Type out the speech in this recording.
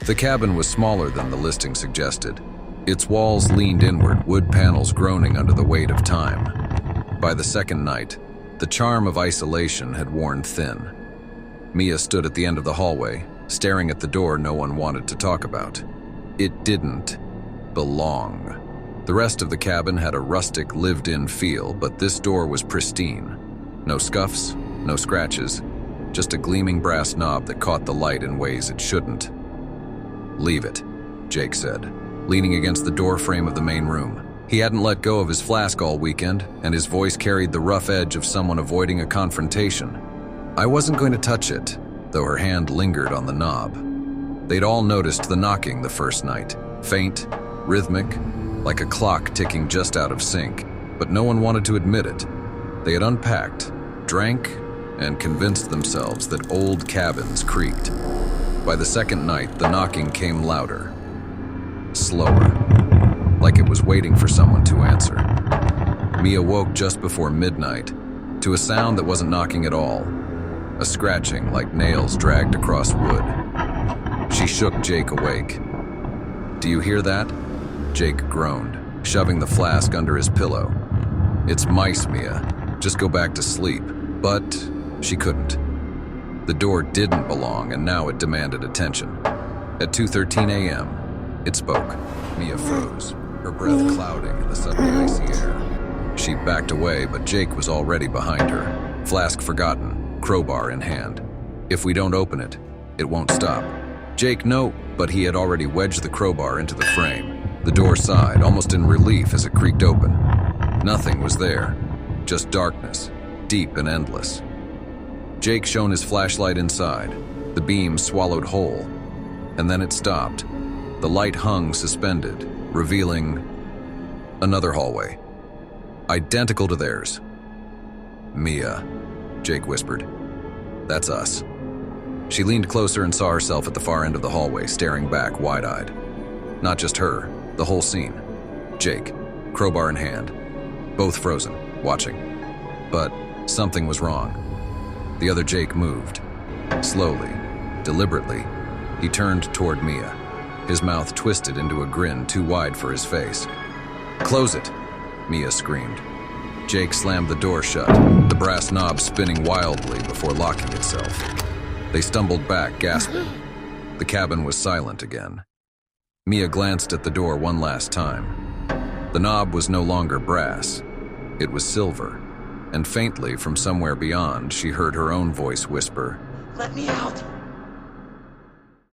The cabin was smaller than the listing suggested. Its walls leaned inward, wood panels groaning under the weight of time. By the second night, the charm of isolation had worn thin. Mia stood at the end of the hallway, staring at the door no one wanted to talk about. It didn't belong. The rest of the cabin had a rustic, lived-in feel, but this door was pristine. No scuffs, no scratches, just a gleaming brass knob that caught the light in ways it shouldn't. "Leave it," Jake said, leaning against the door frame of the main room. He hadn't let go of his flask all weekend, and his voice carried the rough edge of someone avoiding a confrontation. I wasn't going to touch it, though her hand lingered on the knob. They'd all noticed the knocking the first night, faint, rhythmic, like a clock ticking just out of sync, but no one wanted to admit it. They had unpacked, drank, and convinced themselves that old cabins creaked. By the second night, the knocking came louder, slower, like it was waiting for someone to answer. Mia woke just before midnight to a sound that wasn't knocking at all, a scratching like nails dragged across wood. She shook Jake awake. "Do you hear that?" Jake groaned, shoving the flask under his pillow. "It's mice, Mia. Just go back to sleep." But she couldn't. The door didn't belong, and now it demanded attention. At 2:13 a.m., it spoke. Mia froze, her breath clouding in the suddenly icy air. She backed away, but Jake was already behind her, flask forgotten, crowbar in hand. "If we don't open it, it won't stop." Jake, no, but he had already wedged the crowbar into the frame. The door sighed, almost in relief as it creaked open. Nothing was there, just darkness, deep and endless. Jake shone his flashlight inside. The beam swallowed whole, and then it stopped. The light hung suspended, revealing another hallway, identical to theirs. "Mia," Jake whispered. "That's us." She leaned closer and saw herself at the far end of the hallway, staring back, wide-eyed. Not just her, the whole scene. Jake, crowbar in hand, both frozen, watching. But something was wrong. The other Jake moved. Slowly, deliberately, he turned toward Mia, his mouth twisted into a grin too wide for his face. "Close it," Mia screamed. Jake slammed the door shut, the brass knob spinning wildly before locking itself. They stumbled back, gasping. The cabin was silent again. Mia glanced at the door one last time. The knob was no longer brass. It was silver, and faintly from somewhere beyond, she heard her own voice whisper, "Let me out!